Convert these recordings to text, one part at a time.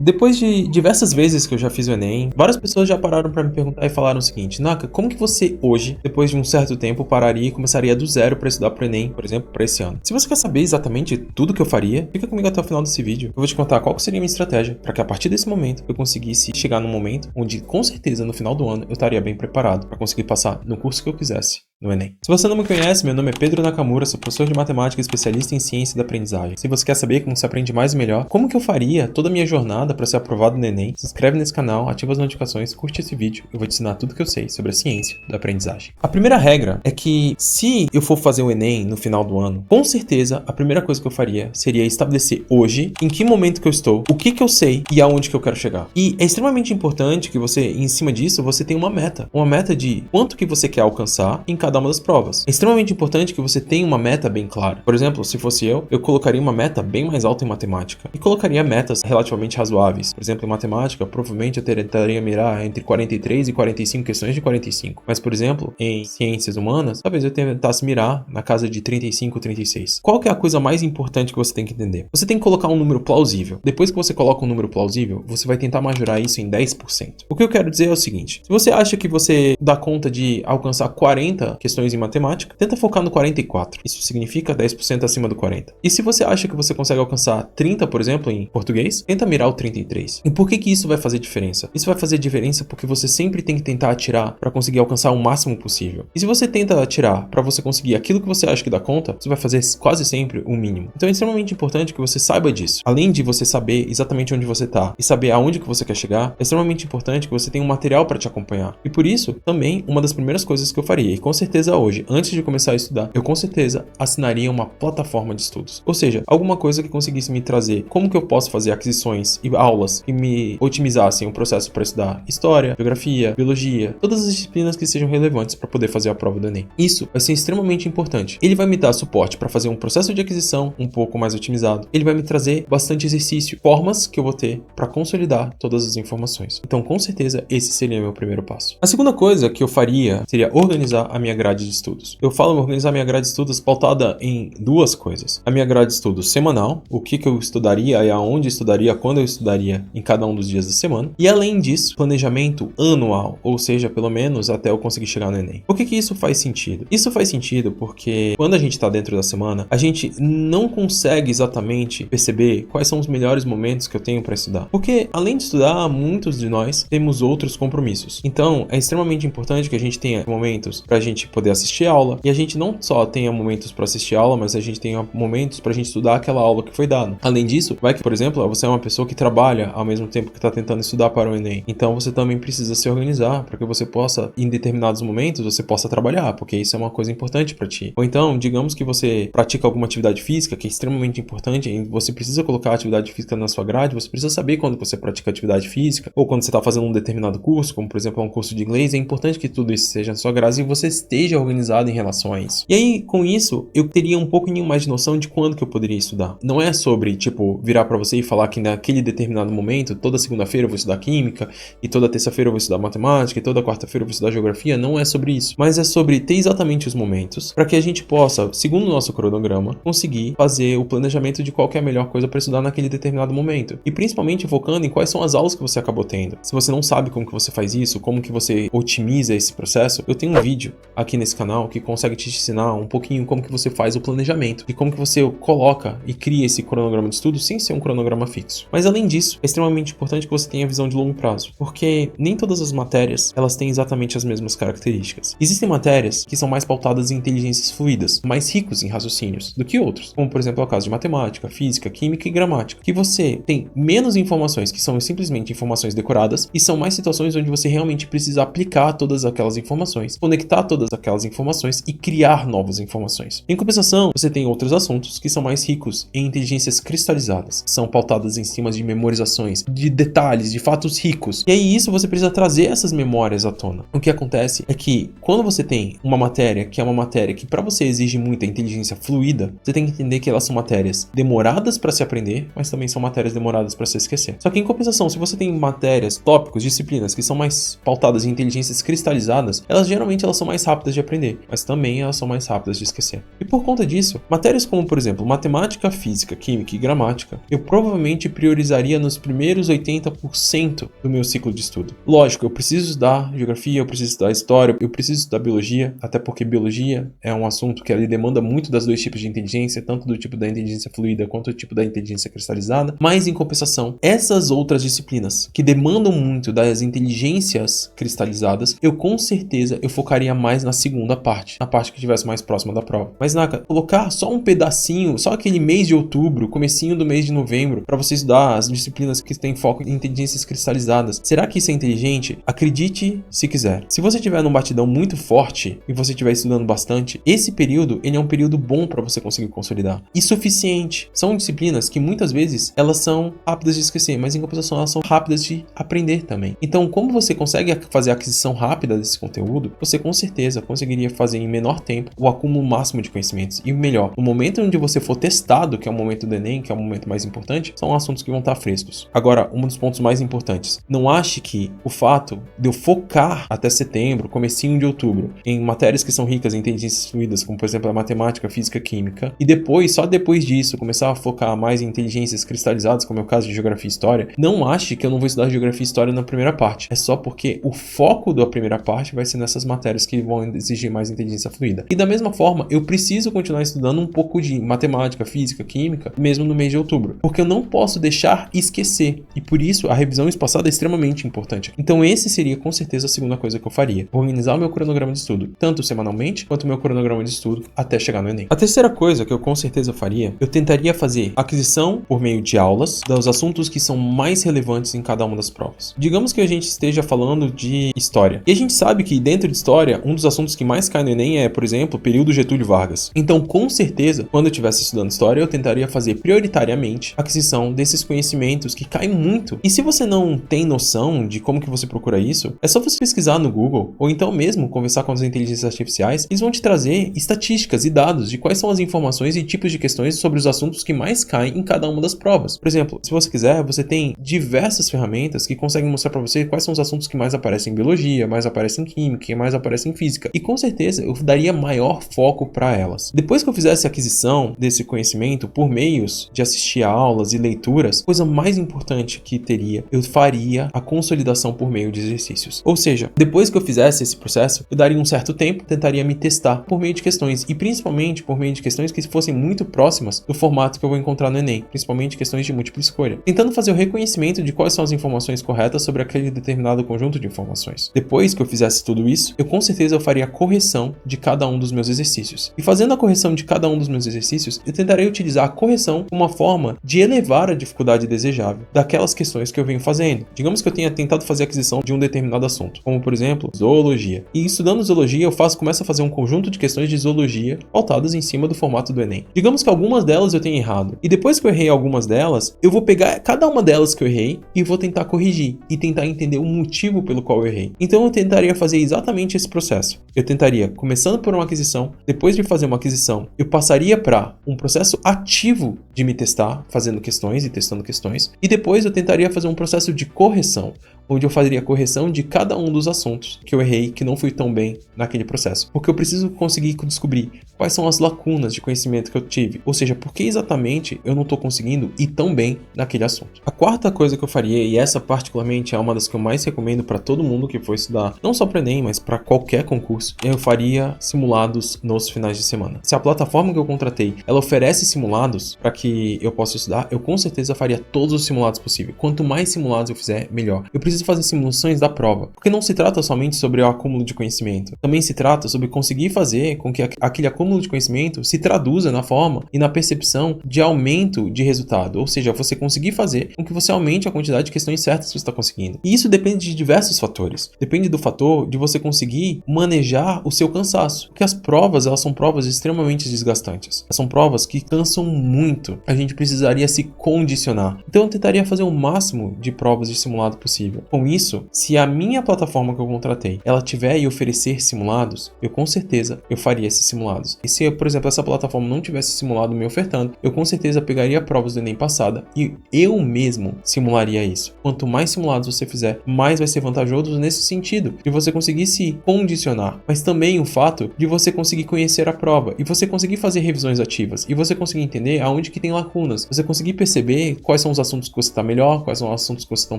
Depois de diversas vezes que eu já fiz o Enem, várias pessoas já pararam pra me perguntar e falaram o seguinte: Naka, como que você hoje, depois de um certo tempo, pararia e começaria do zero pra estudar pro Enem, por exemplo, pra esse ano? Se você quer saber exatamente tudo que eu faria, fica comigo até o final desse vídeo. Eu vou te contar qual seria a minha estratégia para que a partir desse momento eu conseguisse chegar num momento onde, com certeza, no final do ano eu estaria bem preparado para conseguir passar no curso que eu quisesse no Enem. Se você não me conhece, meu nome é Pedro Nakamura, sou professor de matemática e especialista em ciência da aprendizagem. Se você quer saber como se aprende mais e melhor, como que eu faria toda a minha jornada para ser aprovado no Enem, se inscreve nesse canal, ativa as notificações, curte esse vídeo, eu vou te ensinar tudo que eu sei sobre a ciência da aprendizagem. A primeira regra é que se eu for fazer o Enem no final do ano, com certeza a primeira coisa que eu faria seria estabelecer hoje em que momento que eu estou, o que eu sei e aonde que eu quero chegar. E é extremamente importante que você, em cima disso, você tenha uma meta de quanto que você quer alcançar em cada uma das provas. É extremamente importante que você tenha uma meta bem clara. Por exemplo, se fosse eu colocaria uma meta bem mais alta em matemática e colocaria metas relativamente razoáveis. Por exemplo, em matemática, provavelmente eu tentaria mirar entre 43 e 45 questões de 45. Mas, por exemplo, em ciências humanas, talvez eu tentasse mirar na casa de 35 ou 36. Qual que é a coisa mais importante que você tem que entender? Você tem que colocar um número plausível. Depois que você coloca um número plausível, você vai tentar majorar isso em 10%. O que eu quero dizer é o seguinte: se você acha que você dá conta de alcançar 40 questões em matemática, tenta focar no 44. Isso significa 10% acima do 40. E se você acha que você consegue alcançar 30, por exemplo, em português, tenta mirar o 33. E por que isso vai fazer diferença? Isso vai fazer diferença porque você sempre tem que tentar atirar para conseguir alcançar o máximo possível. E se você tenta atirar para você conseguir aquilo que você acha que dá conta, você vai fazer quase sempre o mínimo. Então é extremamente importante que você saiba disso. Além de você saber exatamente onde você está e saber aonde que você quer chegar, é extremamente importante que você tenha um material para te acompanhar. E por isso, também, uma das primeiras coisas que eu faria, e com certeza hoje, antes de começar a estudar, eu com certeza assinaria uma plataforma de estudos. Ou seja, alguma coisa que conseguisse me trazer como que eu posso fazer aquisições e aulas que me otimizassem o processo para estudar história, geografia, biologia, todas as disciplinas que sejam relevantes para poder fazer a prova do Enem. Isso vai ser extremamente importante. Ele vai me dar suporte para fazer um processo de aquisição um pouco mais otimizado. Ele vai me trazer bastante exercício, formas que eu vou ter para consolidar todas as informações. Então, com certeza, esse seria meu primeiro passo. A segunda coisa que eu faria seria organizar a minha grade de estudos. Eu falo organizar a minha grade de estudos pautada em duas coisas. A minha grade de estudos semanal, o que eu estudaria e aonde estudaria, quando eu estudaria em cada um dos dias da semana. E além disso, planejamento anual, ou seja, pelo menos até eu conseguir chegar no Enem. Por que isso faz sentido? Isso faz sentido porque quando a gente está dentro da semana, a gente não consegue exatamente perceber quais são os melhores momentos que eu tenho para estudar. Porque além de estudar, muitos de nós temos outros compromissos. Então, é extremamente importante que a gente tenha momentos para a gente poder assistir aula, e a gente não só tenha momentos para assistir aula, mas a gente tenha momentos para a gente estudar aquela aula que foi dada. Além disso, vai que, por exemplo, você é uma pessoa que trabalha ao mesmo tempo que está tentando estudar para o Enem. Então, você também precisa se organizar para que você possa, em determinados momentos, você possa trabalhar, porque isso é uma coisa importante para ti. Ou então, digamos que você pratica alguma atividade física, que é extremamente importante, e você precisa colocar a atividade física na sua grade, você precisa saber quando você pratica atividade física, ou quando você está fazendo um determinado curso, como por exemplo um curso de inglês, é importante que tudo isso seja na sua grade e você esteja organizado em relação a isso. E aí, com isso, eu teria um pouquinho mais de noção de quando que eu poderia estudar. Não é sobre, tipo, virar para você e falar que naquele determinado momento, toda segunda-feira eu vou estudar química, e toda terça-feira eu vou estudar matemática, e toda quarta-feira eu vou estudar geografia. Não é sobre isso. Mas é sobre ter exatamente os momentos para que a gente possa, segundo o nosso cronograma, conseguir fazer o planejamento de qual que é a melhor coisa para estudar naquele determinado momento. E principalmente focando em quais são as aulas que você acabou tendo. Se você não sabe como que você faz isso, como que você otimiza esse processo, eu tenho um vídeo aqui nesse canal que consegue te ensinar um pouquinho como que você faz o planejamento e como que você coloca e cria esse cronograma de estudo sem ser um cronograma fixo. Mas além disso, é extremamente importante que você tenha visão de longo prazo, porque nem todas as matérias elas têm exatamente as mesmas características. Existem matérias que são mais pautadas em inteligências fluidas, mais ricos em raciocínios do que outros, como por exemplo é o caso de matemática, física, química e gramática, que você tem menos informações que são simplesmente informações decoradas e são mais situações onde você realmente precisa aplicar todas aquelas informações, conectar todas aquelas informações e criar novas informações. Em compensação, você tem outros assuntos que são mais ricos em inteligências cristalizadas, são pautadas em cima de memorizações, de detalhes, de fatos ricos. E aí isso você precisa trazer essas memórias à tona. O que acontece é que quando você tem uma matéria que é uma matéria que para você exige muita inteligência fluida, você tem que entender que elas são matérias demoradas para se aprender, mas também são matérias demoradas para se esquecer. Só que em compensação, se você tem matérias, tópicos, disciplinas que são mais pautadas em inteligências cristalizadas, elas geralmente são mais rápidas rápidas de aprender, mas também elas são mais rápidas de esquecer. E por conta disso, matérias como, por exemplo, matemática, física, química e gramática, eu provavelmente priorizaria nos primeiros 80% do meu ciclo de estudo. Lógico, eu preciso estudar geografia, eu preciso estudar história, eu preciso estudar biologia, até porque biologia é um assunto que ele demanda muito das dois tipos de inteligência, tanto do tipo da inteligência fluida quanto do tipo da inteligência cristalizada, mas em compensação, essas outras disciplinas que demandam muito das inteligências cristalizadas, eu com certeza eu focaria mais na segunda parte, na parte que estivesse mais próxima da prova. Mas Naka, colocar só um pedacinho, só aquele mês de outubro, comecinho do mês de novembro, para você estudar as disciplinas que têm foco em inteligências cristalizadas, será que isso é inteligente? Acredite se quiser. Se você tiver num batidão muito forte e você estiver estudando bastante, esse período, ele é um período bom para você conseguir consolidar. E suficiente. São disciplinas que muitas vezes elas são rápidas de esquecer, mas em compensação elas são rápidas de aprender também. Então, como você consegue fazer a aquisição rápida desse conteúdo, você com certeza conseguiria fazer em menor tempo o acúmulo máximo de conhecimentos. E melhor, no momento onde você for testado, que é o momento do Enem, que é o momento mais importante, são assuntos que vão estar frescos. Agora, um dos pontos mais importantes, não ache que o fato de eu focar até setembro, comecinho de outubro, em matérias que são ricas em inteligências fluidas, como por exemplo a matemática, física, química, e depois, só depois disso, começar a focar mais em inteligências cristalizadas, como é o caso de geografia e história, não ache que eu não vou estudar geografia e história na primeira parte. É só porque o foco da primeira parte vai ser nessas matérias que vão exigir mais inteligência fluida. E da mesma forma, eu preciso continuar estudando um pouco de matemática, física, química, mesmo no mês de outubro, porque eu não posso deixar esquecer, e por isso a revisão espaçada é extremamente importante. Então esse seria com certeza a segunda coisa que eu faria, organizar o meu cronograma de estudo, tanto semanalmente quanto o meu cronograma de estudo até chegar no Enem. A terceira coisa que eu com certeza faria, eu tentaria fazer aquisição por meio de aulas dos assuntos que são mais relevantes em cada uma das provas. Digamos que a gente esteja falando de história, e a gente sabe que dentro de história, um dos assuntos que mais cai no Enem é, por exemplo, o período Getúlio Vargas. Então, com certeza, quando eu estivesse estudando história, eu tentaria fazer prioritariamente a aquisição desses conhecimentos que caem muito. E se você não tem noção de como que você procura isso, é só você pesquisar no Google, ou então mesmo conversar com as inteligências artificiais, eles vão te trazer estatísticas e dados de quais são as informações e tipos de questões sobre os assuntos que mais caem em cada uma das provas. Por exemplo, se você quiser, você tem diversas ferramentas que conseguem mostrar para você quais são os assuntos que mais aparecem em biologia, mais aparecem em química, mais aparecem em física. E com certeza eu daria maior foco para elas. Depois que eu fizesse a aquisição desse conhecimento por meios de assistir a aulas e leituras, a coisa mais importante que teria, eu faria a consolidação por meio de exercícios. Ou seja, depois que eu fizesse esse processo, eu daria um certo tempo, tentaria me testar por meio de questões, e principalmente por meio de questões que fossem muito próximas do formato que eu vou encontrar no Enem, principalmente questões de múltipla escolha, tentando fazer o reconhecimento de quais são as informações corretas sobre aquele determinado conjunto de informações. Depois que eu fizesse tudo isso, eu com certeza eu faria a correção de cada um dos meus exercícios. E fazendo a correção de cada um dos meus exercícios, eu tentarei utilizar a correção como uma forma de elevar a dificuldade desejável daquelas questões que eu venho fazendo. Digamos que eu tenha tentado fazer a aquisição de um determinado assunto, como por exemplo, zoologia. E estudando zoologia, eu começo a fazer um conjunto de questões de zoologia pautadas em cima do formato do Enem. Digamos que algumas delas eu tenha errado. E depois que eu errei algumas delas, eu vou pegar cada uma delas que eu errei e vou tentar corrigir e tentar entender o motivo pelo qual eu errei. Então eu tentaria fazer exatamente esse processo. Eu tentaria, começando por uma aquisição, depois de fazer uma aquisição, eu passaria para um processo ativo de me testar, fazendo questões e testando questões, e depois eu tentaria fazer um processo de correção, onde eu faria a correção de cada um dos assuntos que eu errei, que não fui tão bem naquele processo. Porque eu preciso conseguir descobrir quais são as lacunas de conhecimento que eu tive, ou seja, por que exatamente eu não estou conseguindo ir tão bem naquele assunto. A quarta coisa que eu faria, e essa particularmente é uma das que eu mais recomendo para todo mundo que for estudar, não só para Enem, mas para qualquer concurso, eu faria simulados nos finais de semana. Se a plataforma que eu contratei, ela oferece simulados para que eu possa estudar, eu com certeza faria todos os simulados possíveis. Quanto mais simulados eu fizer, melhor. Eu preciso fazer simulações da prova, porque não se trata somente sobre o acúmulo de conhecimento, também se trata sobre conseguir fazer com que aquele acúmulo de conhecimento se traduza na forma e na percepção de aumento de resultado, ou seja, você conseguir fazer com que você aumente a quantidade de questões certas que você está conseguindo. E isso depende de diversos fatores. Depende do fator de você conseguir manejar o seu cansaço, porque as provas, elas são provas extremamente desgastantes. São provas que cansam muito. A gente precisaria se condicionar. Então eu tentaria fazer o máximo de provas de simulado possível. Com isso, se a minha plataforma que eu contratei, ela tiver e oferecer simulados, eu com certeza eu faria esses simulados. E se, por exemplo, essa plataforma não tivesse simulado me ofertando, eu com certeza pegaria provas do Enem passada e eu mesmo simularia isso. Quanto mais simulados você fizer, mais vai ser vantajoso nesse sentido, de você conseguir se condicionar, mas também o fato de você conseguir conhecer a prova e você conseguir fazer revisões ativas e você conseguir entender aonde que tem lacunas, você conseguir perceber quais são os assuntos que você está melhor, quais são os assuntos que você está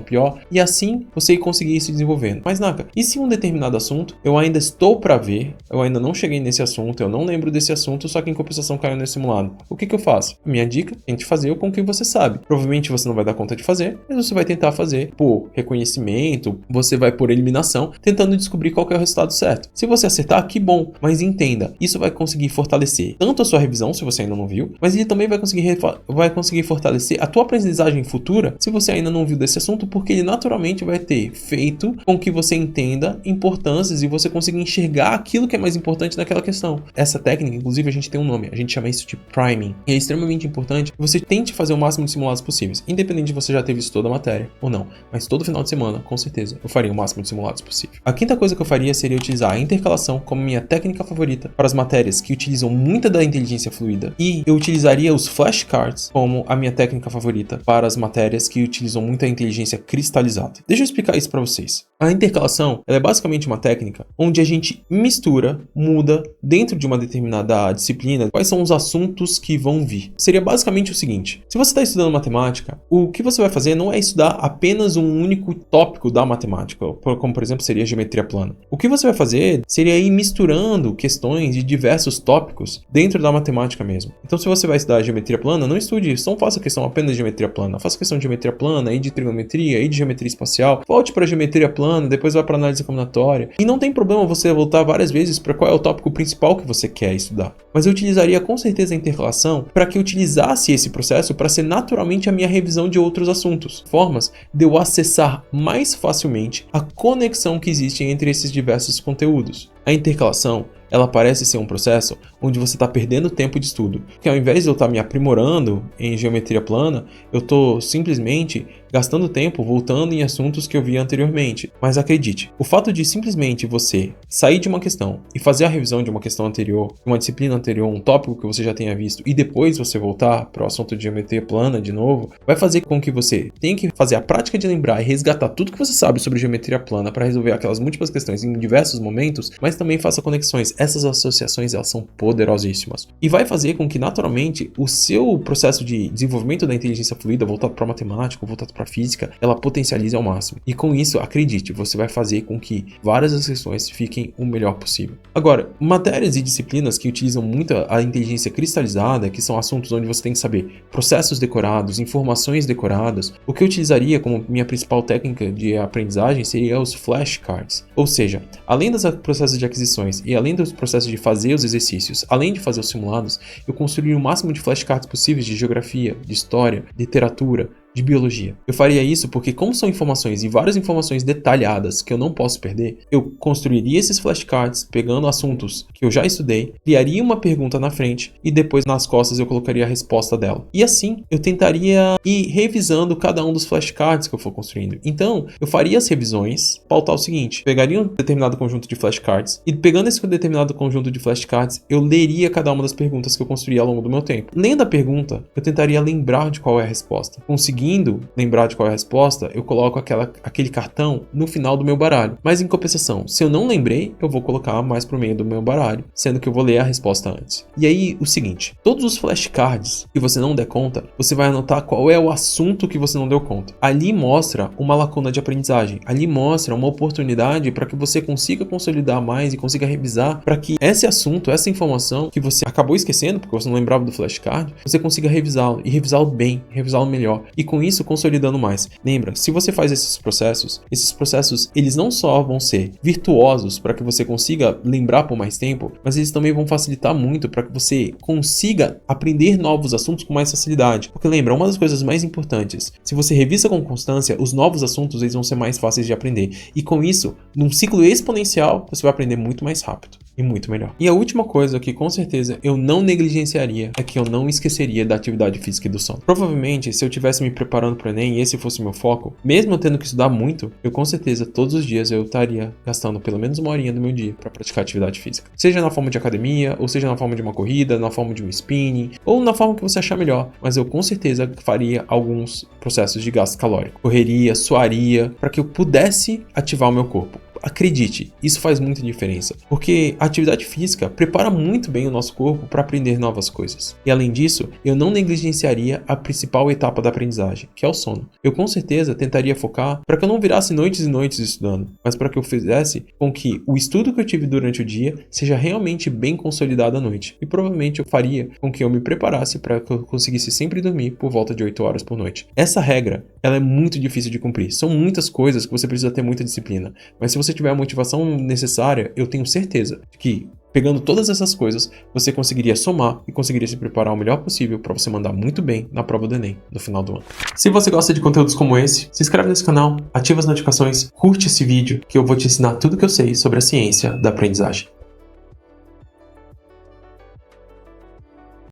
pior, e assim você conseguir ir se desenvolvendo. Mas Naka, e se um determinado assunto eu ainda estou para ver, eu ainda não cheguei nesse assunto, eu não lembro desse assunto, só que em compensação caiu nesse simulado? O que eu faço? A minha dica, tente fazer com quem você sabe. Provavelmente você não vai dar conta de fazer, mas você vai tentar fazer por reconhecimento, você vai por eliminação, tentando descobrir qual que é o resultado certo. Se você acertar, que bom, mas entenda, isso vai conseguir fortalecer tanto a sua revisão, se você ainda não viu, mas ele também vai conseguir fortalecer a tua aprendizagem futura, se você ainda não viu desse assunto, porque ele naturalmente vai ter feito com que você entenda importâncias e você consiga enxergar aquilo que é mais importante naquela questão. Essa técnica, inclusive, a gente tem um nome, a gente chama isso de priming, e é extremamente importante que você tente fazer o máximo de simulados possíveis, independente de você já ter visto toda a matéria ou não, mas todo final de semana, com certeza, eu faria o máximo de simulados possível. A quinta coisa que eu faria seria utilizar a intercalação como minha técnica favorita para as matérias que utilizam muita da inteligência fluida, e eu utilizaria os flashcards como a minha técnica favorita para as matérias que utilizam muita inteligência cristalizada. Deixa eu explicar isso para vocês. A intercalação, ela é basicamente uma técnica onde a gente mistura, muda dentro de uma determinada disciplina quais são os assuntos que vão vir. Seria basicamente o seguinte: se você está estudando matemática, o que você vai fazer não é estudar apenas um único tópico da matemática, como por exemplo seria a geometria plana. O que você vai fazer seria ir misturando questões de diversos tópicos dentro da matemática mesmo. Então, se você vai estudar geometria plana, não estude isso, não faça questão apenas de geometria plana, faça questão de geometria plana, aí de trigonometria, aí de geometria espacial, volte para geometria plana, depois vai para análise combinatória. E não tem problema você voltar várias vezes para qual é o tópico principal que você quer estudar. Mas eu utilizaria com certeza a intercalação para que eu utilizasse esse processo para ser naturalmente a minha revisão de outros assuntos, formas de eu acessar mais facilmente a conexão que existe entre esses diversos conteúdos. A intercalação, ela parece ser um processo onde você está perdendo tempo de estudo, que ao invés de eu estar me aprimorando em geometria plana, eu estou simplesmente gastando tempo voltando em assuntos que eu vi anteriormente. Mas acredite, o fato de simplesmente você sair de uma questão e fazer a revisão de uma questão anterior, uma disciplina anterior, um tópico que você já tenha visto, e depois você voltar para o assunto de geometria plana de novo, vai fazer com que você tenha que fazer a prática de lembrar e resgatar tudo que você sabe sobre geometria plana para resolver aquelas múltiplas questões em diversos momentos, mas também faça conexões. Essas associações, elas são poderosíssimas. E vai fazer com que, naturalmente, o seu processo de desenvolvimento da inteligência fluida, voltado para matemática, voltado para física, ela potencialize ao máximo. E com isso, acredite, você vai fazer com que várias das questões fiquem o melhor possível. Agora, matérias e disciplinas que utilizam muito a inteligência cristalizada, que são assuntos onde você tem que saber processos decorados, informações decoradas, o que eu utilizaria como minha principal técnica de aprendizagem seria os flashcards. Ou seja, além dos processos de aquisições e além dos processos de fazer os exercícios, além de fazer os simulados, eu construiria o máximo de flashcards possíveis de geografia, de história, literatura, de biologia. Eu faria isso porque, como são informações e várias informações detalhadas que eu não posso perder, eu construiria esses flashcards pegando assuntos que eu já estudei, criaria uma pergunta na frente e depois nas costas eu colocaria a resposta dela. E assim, eu tentaria ir revisando cada um dos flashcards que eu for construindo. Então, eu faria as revisões, pautar o seguinte: pegaria um determinado conjunto de flashcards e pegando esse determinado conjunto de flashcards, eu leria cada uma das perguntas que eu construí ao longo do meu tempo. Lendo a pergunta, eu tentaria lembrar de qual é a resposta. Conseguindo lembrar de qual é a resposta, eu coloco aquele cartão no final do meu baralho. Mas em compensação, se eu não lembrei, eu vou colocar mais pro meio do meu baralho, sendo que eu vou ler a resposta antes. E aí, o seguinte: todos os flashcards que você não der conta, você vai anotar qual é o assunto que você não deu conta. Ali mostra uma lacuna de aprendizagem. Ali mostra uma oportunidade para que você consiga consolidar mais e consiga revisar, para que esse assunto, essa informação que você acabou esquecendo, porque você não lembrava do flashcard, você consiga revisá-lo e revisá-lo bem, revisá-lo melhor. E com isso, consolidando mais. Lembra, se você faz esses processos, eles não só vão ser virtuosos para que você consiga lembrar por mais tempo, mas eles também vão facilitar muito para que você consiga aprender novos assuntos com mais facilidade. Porque lembra, uma das coisas mais importantes, se você revisa com constância, os novos assuntos eles vão ser mais fáceis de aprender. E com isso, num ciclo exponencial, você vai aprender muito mais rápido. e muito melhor. E a última coisa que com certeza eu não negligenciaria é que eu não esqueceria da atividade física e do sono. Provavelmente, se eu tivesse me preparando para o Enem e esse fosse meu foco, mesmo eu tendo que estudar muito, eu com certeza todos os dias eu estaria gastando pelo menos uma horinha do meu dia para praticar atividade física. Seja na forma de academia, ou seja na forma de uma corrida, na forma de um spinning, ou na forma que você achar melhor, mas eu com certeza faria alguns processos de gasto calórico. Correria, suaria, para que eu pudesse ativar o meu corpo. Acredite, isso faz muita diferença, porque a atividade física prepara muito bem o nosso corpo para aprender novas coisas. E além disso, eu não negligenciaria a principal etapa da aprendizagem, que é o sono. Eu com certeza tentaria focar para que eu não virasse noites e noites estudando, mas para que eu fizesse com que o estudo que eu tive durante o dia seja realmente bem consolidado à noite. E provavelmente eu faria com que eu me preparasse para que eu conseguisse sempre dormir por volta de 8 horas por noite. Essa regra, ela é muito difícil de cumprir. São muitas coisas que você precisa ter muita disciplina, mas se você tiver a motivação necessária, eu tenho certeza que, pegando todas essas coisas, você conseguiria somar e conseguiria se preparar o melhor possível para você mandar muito bem na prova do Enem no final do ano. Se você gosta de conteúdos como esse, se inscreve nesse canal, ativa as notificações, curte esse vídeo que eu vou te ensinar tudo que eu sei sobre a ciência da aprendizagem.